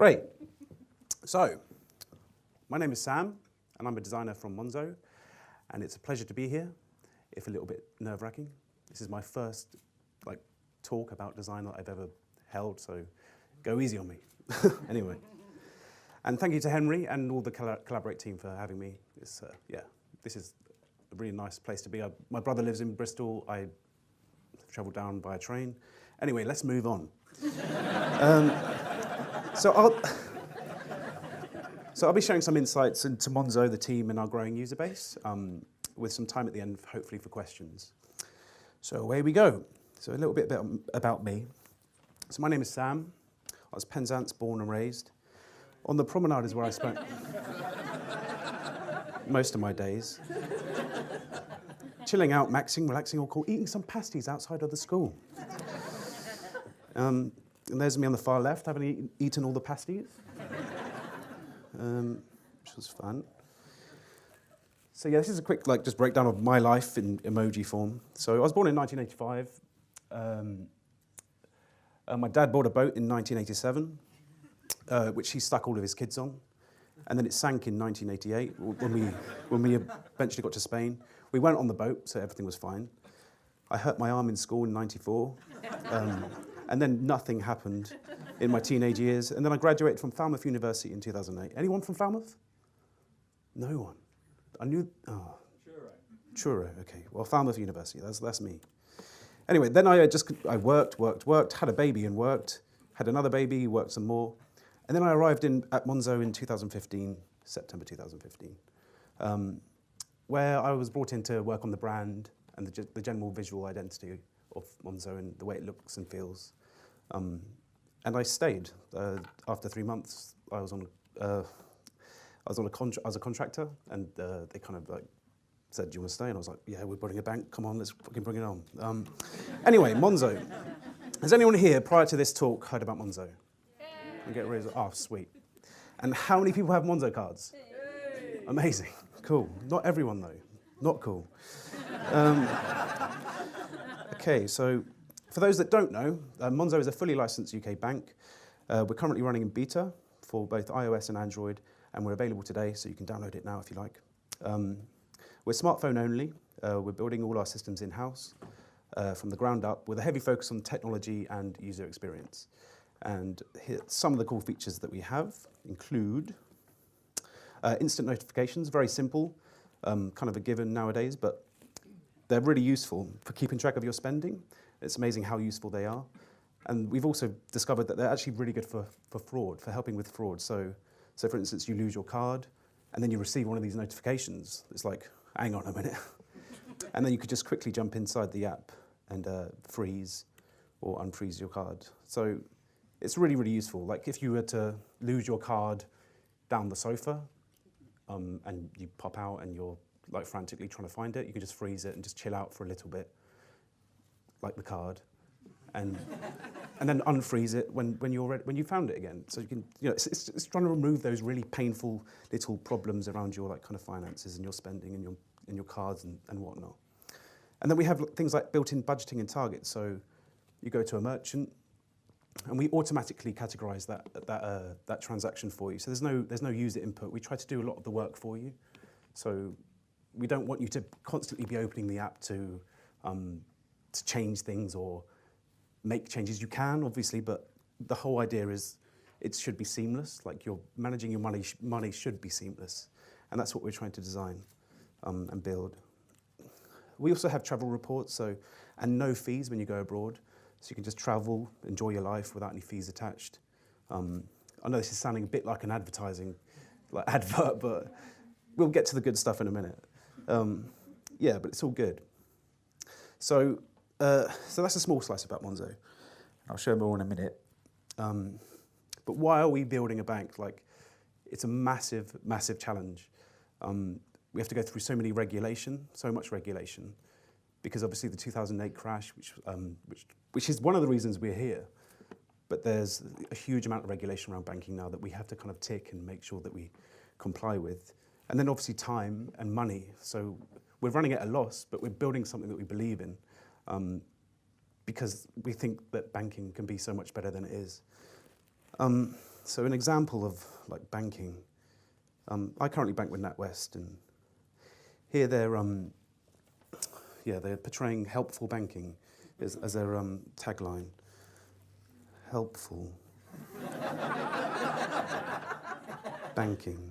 Great. So, my name is Sam, and I'm a designer from Monzo, and it's a pleasure to be here, if a little bit nerve-wracking. This is my first talk about design that I've ever held, so go easy on me. Anyway. And thank you to Henry and all the Collaborate team for having me. This is a really nice place to be. My brother lives in Bristol. I travelled down by a train. Anyway, let's move on. So I'll be sharing some insights into Monzo, the team, and our growing user base, with some time at the end, hopefully, for questions. So away we go. So a little bit about me. So my name is Sam. I was Penzance born and raised. On the promenade is where I spent most of my days. Chilling out, maxing, relaxing, or eating some pasties outside of the school. And there's me on the far left, having eaten all the pasties, which was fun. So yeah, this is a quick just breakdown of my life in emoji form. So I was born in 1985. My dad bought a boat in 1987, which he stuck all of his kids on. And then it sank in 1988 when we eventually got to Spain. We went on the boat, so everything was fine. I hurt my arm in school in 94. And then nothing happened in my teenage years. And then I graduated from Falmouth University in 2008. Anyone from Falmouth? No one. I knew, Truro, okay. Well, Falmouth University, that's me. Anyway, then I worked, had a baby and worked, had another baby, worked some more. And then I arrived at Monzo in 2015, September 2015, where I was brought in to work on the brand and the general visual identity of Monzo and the way it looks and feels. And I stayed. After 3 months, I was a contractor, and they kind of said, "Do you want to stay?" And I was like, "Yeah, we're building a bank. Come on, let's fucking bring it on." Anyway, Monzo. Has anyone here prior to this talk heard about Monzo? And get rid of, oh, sweet. And how many people have Monzo cards? Amazing, cool. Not everyone though, not cool. Okay, so for those that don't know, Monzo is a fully licensed UK bank. We're currently running in beta for both iOS and Android, and we're available today, so you can download it now if you like. We're smartphone only. We're building all our systems in-house from the ground up with a heavy focus on technology and user experience. And here, some of the cool features that we have include instant notifications, very simple, kind of a given nowadays, but they're really useful for keeping track of your spending. It's amazing how useful they are. And we've also discovered that they're actually really good for fraud, for helping with fraud. So for instance, you lose your card, and then you receive one of these notifications. It's like, hang on a minute. And then you could just quickly jump inside the app and freeze or unfreeze your card. So it's really, really useful. Like if you were to lose your card down the sofa, and you pop out and you're frantically trying to find it, you can just freeze it and just chill out for a little bit, like the card, and then unfreeze it when you're ready, when you found it again. So you can, it's trying to remove those really painful little problems around your kind of finances and your spending and your cards and whatnot. And then we have things like built-in budgeting and targets. So you go to a merchant, and we automatically categorize that transaction for you. So there's no user input. We try to do a lot of the work for you. So we don't want you to constantly be opening the app to change things or make changes. You can, obviously, but the whole idea is it should be seamless. Like you're managing your money should be seamless. And that's what we're trying to design and build. We also have travel reports, and no fees when you go abroad. So you can just travel, enjoy your life without any fees attached. I know this is sounding a bit like an advertising advert, but we'll get to the good stuff in a minute. Yeah, but it's all good. So that's a small slice about Monzo. I'll show more in a minute. But why are we building a bank? It's a massive, massive challenge. We have to go through so much regulation, because obviously the 2008 crash, which is one of the reasons we're here. But there's a huge amount of regulation around banking now that we have to kind of tick and make sure that we comply with. And then obviously time and money. So we're running at a loss, but we're building something that we believe in, because we think that banking can be so much better than it is. So an example of like banking, I currently bank with NatWest, and here they're portraying helpful banking as their tagline. Helpful banking.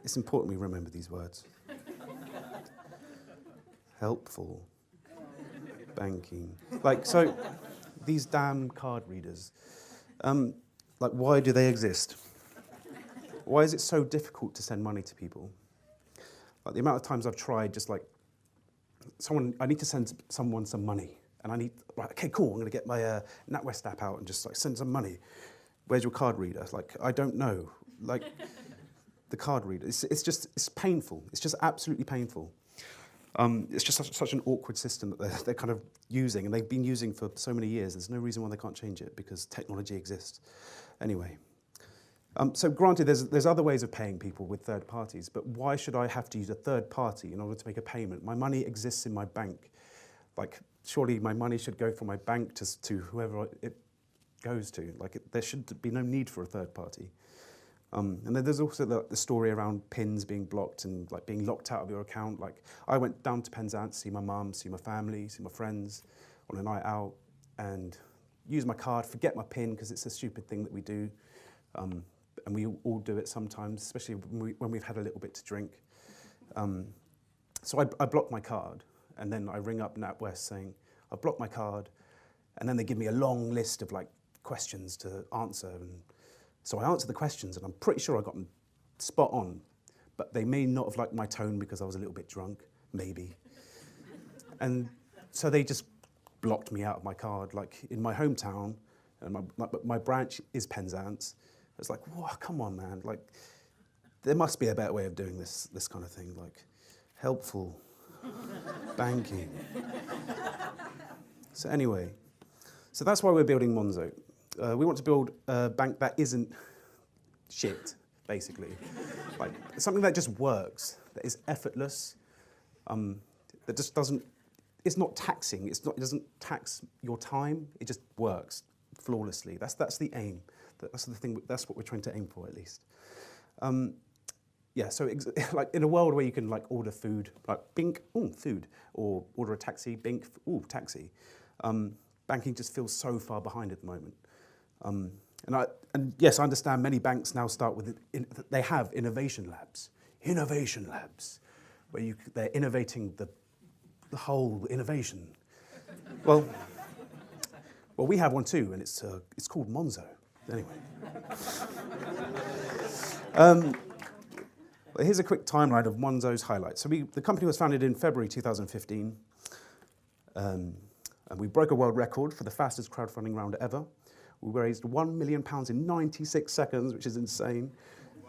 It's important we remember these words. Helpful banking. Like, so these damn card readers, like, why do they exist? Why is it so difficult to send money to people? Like, the amount of times I've tried, just like, I need to send someone some money, and right, okay, cool, I'm gonna get my NatWest app out and just like send some money. Where's your card reader? Like, I don't know. Like, the card reader, it's painful. It's just absolutely painful. It's just such an awkward system that they're kind of using, and they've been using for so many years. There's no reason why they can't change it, because technology exists. Anyway, so granted, there's other ways of paying people with third parties, but why should I have to use a third party in order to make a payment? My money exists in my bank. Like, surely my money should go from my bank to whoever it goes to. Like, there should be no need for a third party. And then there's also the story around PINs being blocked and like being locked out of your account. Like, I went down to Penzance to see my mum, see my family, see my friends on a night out, and use my card, forget my PIN because it's a stupid thing that we do. And we all do it sometimes, especially when we've had a little bit to drink. So I block my card, and then I ring up NatWest saying, I've blocked my card, and then they give me a long list of like questions to answer. And so I answer the questions, and I'm pretty sure I got them spot on, but they may not have liked my tone because I was a little bit drunk, maybe. And so they just blocked me out of my card, like in my hometown, and my branch is Penzance. It's like, whoa, come on, man. Like, there must be a better way of doing this kind of thing, like helpful banking. So anyway, so that's why we're building Monzo. We want to build a bank that isn't shit, basically. Like, something that just works, that is effortless, that just doesn't, it's not taxing, it doesn't tax your time, it just works flawlessly. That's the aim. That's the thing, that's what we're trying to aim for, at least. Yeah, so like in a world where you can like order food, like bink, ooh, food, or order a taxi, bink, ooh, taxi. Banking just feels so far behind at the moment. And yes, I understand many banks now start with, they have innovation labs, where they're innovating the whole innovation. Well, we have one too, and it's called Monzo. Anyway. Well, here's a quick timeline of Monzo's highlights. So the company was founded in February 2015, and we broke a world record for the fastest crowdfunding round ever. We raised £1 million in 96 seconds, which is insane.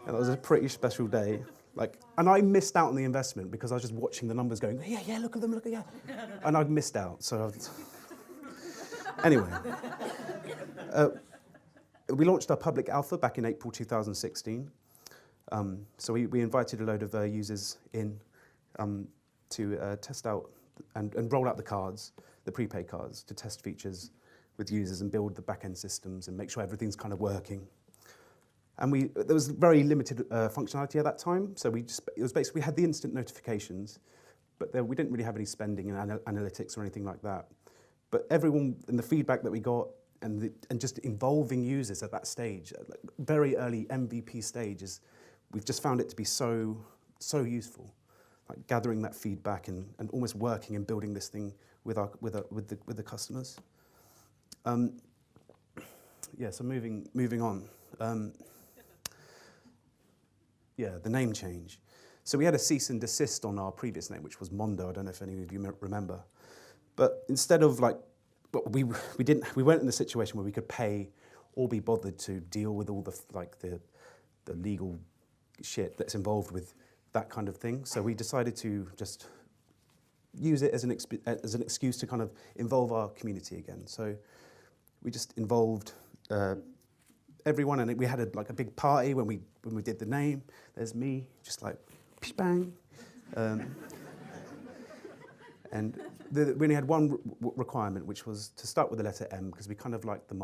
And that was a pretty special day. And I missed out on the investment because I was just watching the numbers going, yeah, look at them, yeah. And I'd missed out, so anyway. We launched our public alpha back in April 2016. So we invited a load of users in to test out and roll out the cards, the prepaid cards, to test features with users and build the back-end systems and make sure everything's kind of working. And there was very limited functionality at that time, so it was basically, we had the instant notifications, but we didn't really have any spending and analytics or anything like that. But everyone, and the feedback that we got, and just involving users at that stage, like very early MVP stages, we've just found it to be so useful, like gathering that feedback and almost working and building this thing with the customers. Yeah, so moving on. Yeah, the name change. So we had a cease and desist on our previous name, which was Mondo. I don't know if any of you remember. But instead of we weren't in a situation where we could pay or be bothered to deal with all the legal shit that's involved with that kind of thing. So we decided to just use it as an excuse to kind of involve our community again. So we just involved everyone, and we had a big party when we did the name. There's me, just like bang, and we only had one requirement, which was to start with the letter M, because we kind of liked the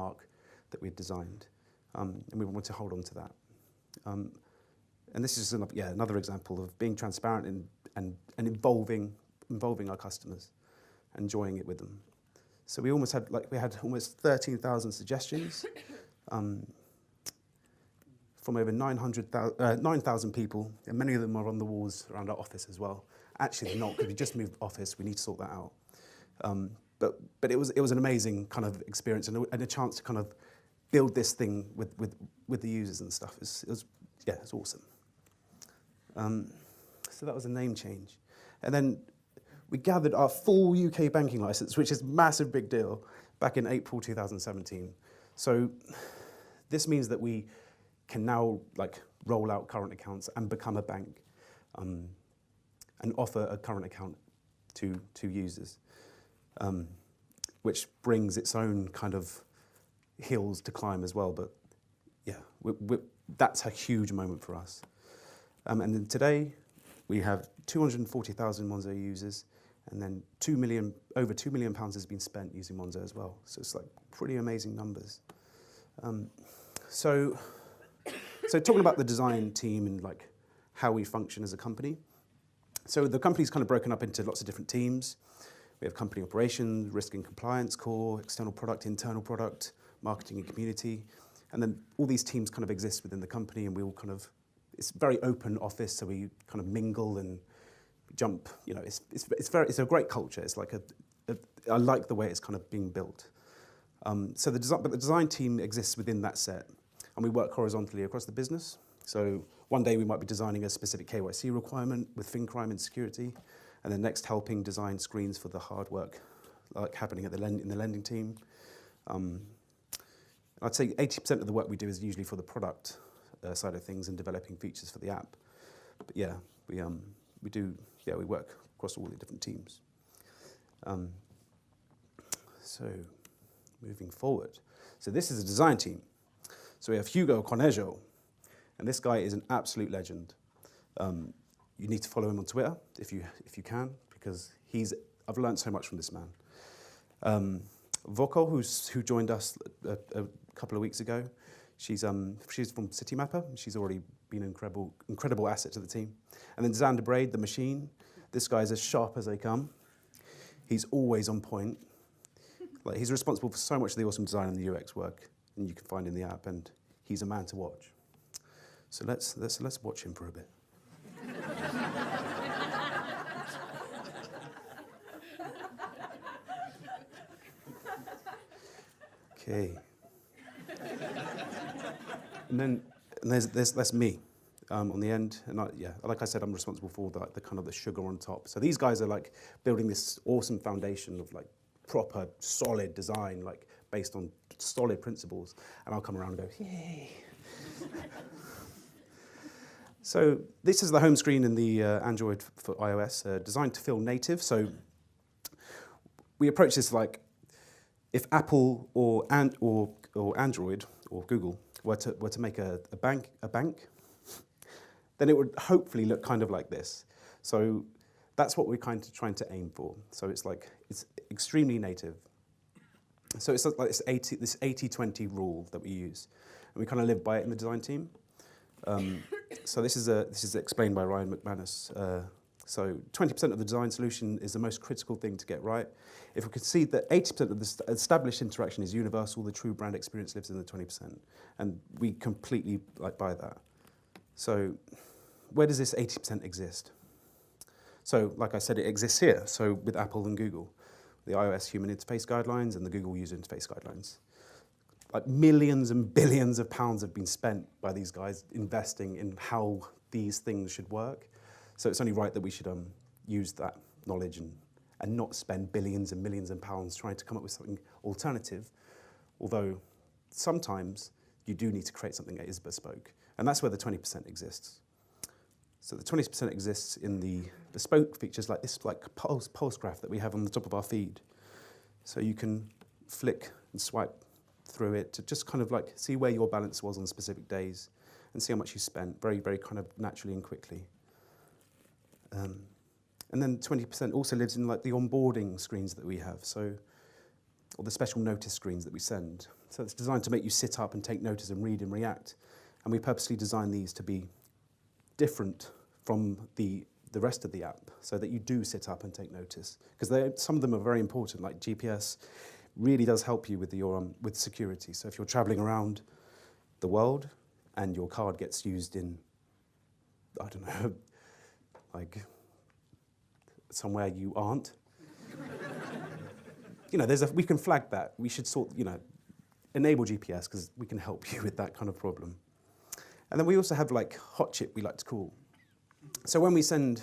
that we'd designed, and we want to hold on to that. And this is another example of being transparent and involving our customers, enjoying it with them. So we had almost 13,000 suggestions from over 9,000 people, and many of them are on the walls around our office as well. Actually, they're not, because we just moved office. We need to sort that out. But it was an amazing kind of experience and a chance to kind of build this thing with the users and stuff. It was awesome. So that was a name change, and then we gathered our full UK banking license, which is a massive big deal, back in April 2017. So this means that we can now roll out current accounts and become a bank, and offer a current account to users, which brings its own kind of hills to climb as well. But yeah, that's a huge moment for us. And then today we have 240,000 Monzo users, and then over £2 million has been spent using Monzo as well. So it's pretty amazing numbers. So talking about the design team and how we function as a company. So the company's kind of broken up into lots of different teams. We have company operations, risk and compliance core, external product, internal product, marketing and community. And then all these teams kind of exist within the company, and we all it's a very open office, so we kind of mingle and jump. It's a great culture. It's I like the way it's kind of being built. But the design team exists within that set, and we work horizontally across the business. So one day we might be designing a specific KYC requirement with fin crime and security, and then next helping design screens for the hard work happening in the lending team. I'd say 80% of the work we do is usually for the product side of things and developing features for the app. But yeah, we work across all the different teams. So moving forward. So this is a design team. So we have Hugo Cornejo, and this guy is an absolute legend. You need to follow him on Twitter if you can, because I've learned so much from this man. Voko, who joined us a couple of weeks ago, she's from Citymapper. She's already been an incredible asset to the team. And then Xander Braid, the machine. This guy's as sharp as they come. He's always on point. He's responsible for so much of the awesome design and the UX work, and you can find in the app. And he's a man to watch. So let's watch him for a bit. Okay. And there's me on the end, and like I said, I'm responsible for the kind of the sugar on top. So these guys are building this awesome foundation of proper solid design, based on solid principles, and I'll come around and go, yay. So this is the home screen in the Android for iOS, designed to feel native. So we approach this if Apple or Android or Google were to make a bank, then it would hopefully look kind of like this. So that's what we're kind of trying to aim for. So it's extremely native. So it's this 80-20 rule that we use, and we kind of live by it in the design team. So this is explained by Ryan McManus. So 20% of the design solution is the most critical thing to get right. If we could see that 80% of the established interaction is universal, the true brand experience lives in the 20%. And we completely buy that. So where does this 80% exist? So like I said, it exists here. So with Apple and Google, the iOS human interface guidelines and the Google user interface guidelines. Millions and billions of pounds have been spent by these guys investing in how these things should work. So it's only right that we should use that knowledge and not spend billions and millions of pounds trying to come up with something alternative, although sometimes you do need to create something that is bespoke. And that's where the 20% exists. So the 20% exists in the bespoke features like this pulse graph that we have on the top of our feed. So you can flick and swipe through it to just kind of see where your balance was on specific days and see how much you spent very, very kind of naturally and quickly. And then 20% also lives in the onboarding screens that we have. So or the special notice screens that we send. So it's designed to make you sit up and take notice and read and react. And we purposely designed these to be different from the rest of the app, so that you do sit up and take notice. Because some of them are very important, like GPS really does help you with with security. So if you're traveling around the world and your card gets used in, I don't know, like somewhere you aren't, we can flag that. We should enable GPS because we can help you with that kind of problem. And then we also have like hot chip, we like to call. So when we send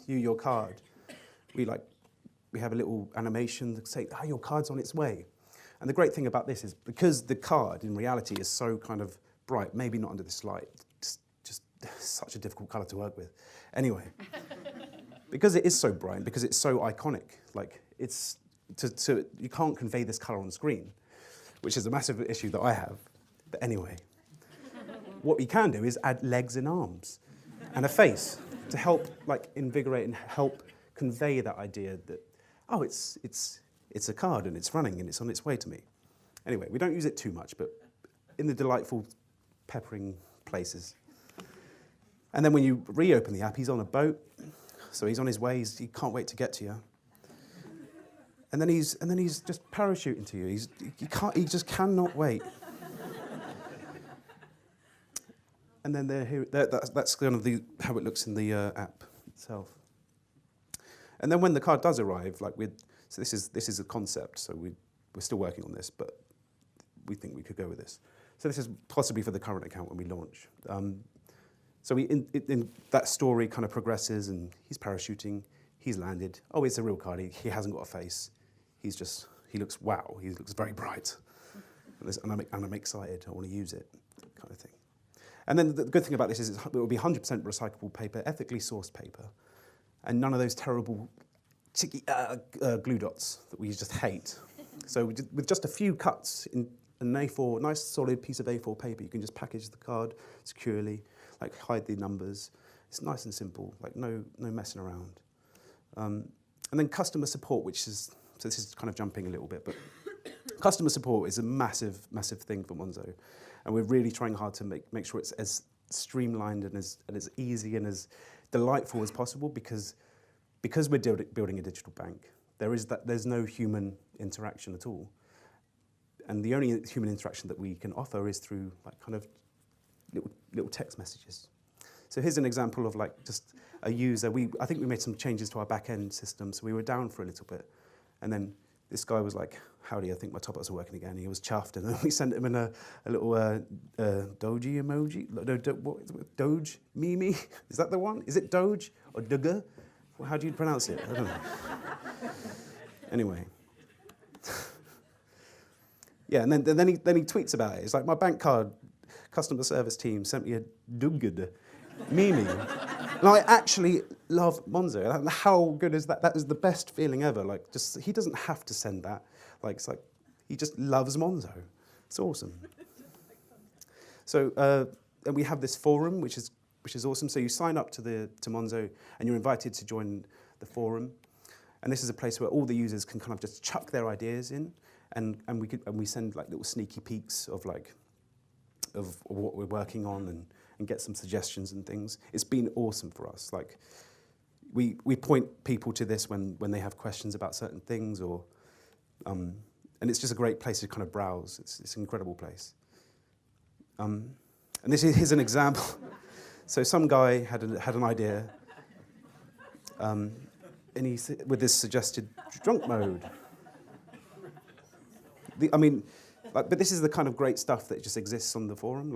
you your card, we have a little animation that say, your card's on its way. And the great thing about this is because the card in reality is so kind of bright, maybe not under this light, just such a difficult color to work with. Anyway, because it is so bright, because it's so iconic, like you can't convey this color on screen, which is a massive issue that I have. But anyway, what we can do is add legs and arms and a face to help invigorate and help convey that idea that, it's a card and it's running and it's on its way to me. Anyway, we don't use it too much, but in the delightful peppering places. And then when you reopen the app, he's on a boat, so he's on his way, he can't wait to get to you. And then he's just parachuting to you. He just cannot wait. And then that's kind of how it looks in the app itself. And then when the card does arrive, so this is a concept, so we're still working on this, but we think we could go with this. So this is possibly for the current account when we launch. So in that story kind of progresses, and he's parachuting, he's landed. Oh, it's a real card. He hasn't got a face. He looks very bright, and I'm excited. I want to use it, kind of thing. And then the good thing about this is it will be 100% recyclable paper, ethically sourced paper, and none of those terrible glue dots that we just hate. So with just a few cuts in an A4, nice solid piece of A4 paper, you can just package the card securely, hide the numbers. It's nice and simple, no messing around. And then customer support, so this is kind of jumping a little bit, but customer support is a massive, massive thing for Monzo. And we're really trying hard to make sure it's as streamlined and as easy and as delightful as possible because we're building a digital bank. There's no human interaction at all. And the only human interaction that we can offer is through kind of little text messages. So here's an example of just a user. I think we made some changes to our back-end system, so we were down for a little bit. And then this guy was like, howdy, I think my top-ups are working again. He was chuffed, and then we sent him in a little doji emoji. No, Doge? Mimi? Is that the one? Is it Doge or Dugga? Well, how do you pronounce it? I don't know. Anyway. Yeah, and then he tweets about it. It's like, my bank card customer service team sent me a Dugga Mimi. And I actually love Monzo. How good is that? That is the best feeling ever. He doesn't have to send that. He just loves Monzo. It's awesome. So, and we have this forum, which is awesome. So you sign up to Monzo, and you're invited to join the forum. And this is a place where all the users can kind of just chuck their ideas in, and we send little sneaky peeks of what we're working on and get some suggestions and things. It's been awesome for us. We point people to this when they have questions about certain things, or and it's just a great place to kind of browse. It's an incredible place. And here's an example. So some guy had an idea, and with this suggested drunk mode. But this is the kind of great stuff that just exists on the forum.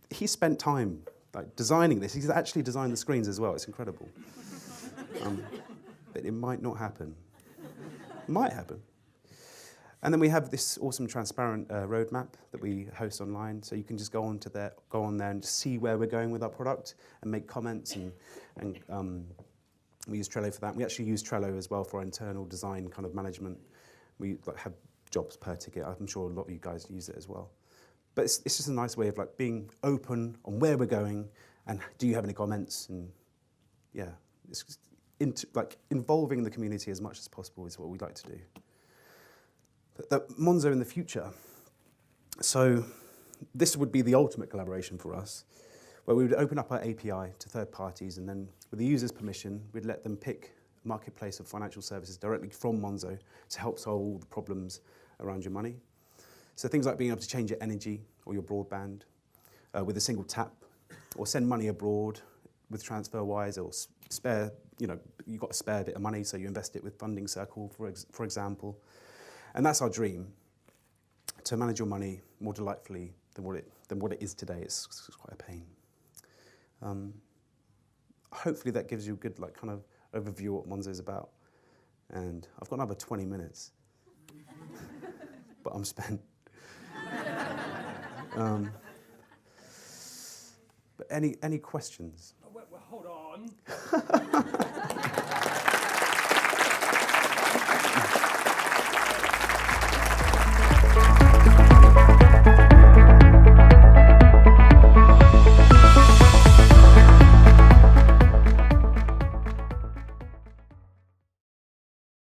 He spent time designing this. He's actually designed the screens as well. It's incredible. But it might not happen. It might happen. And then we have this awesome transparent roadmap that we host online, so you can just go on there and just see where we're going with our product and make comments, and we use Trello for that. We actually use Trello as well for our internal design kind of management. We have jobs per ticket. I'm sure a lot of you guys use it as well. But it's just a nice way of being open on where we're going, and do you have any comments? And yeah, it's involving the community as much as possible is what we'd like to do. The Monzo in the future. So this would be the ultimate collaboration for us, where we would open up our API to third parties, and then with the user's permission, we'd let them pick a marketplace of financial services directly from Monzo to help solve all the problems around your money. So things like being able to change your energy or your broadband with a single tap, or send money abroad with TransferWise, or spare, you've got a spare bit of money, so you invest it with Funding Circle, for example. And that's our dream, to manage your money more delightfully than what it is today. It's quite a pain. Hopefully that gives you a good kind of overview of what Monzo is about. And I've got another 20 minutes, but I'm spent. But any questions? Well, hold on.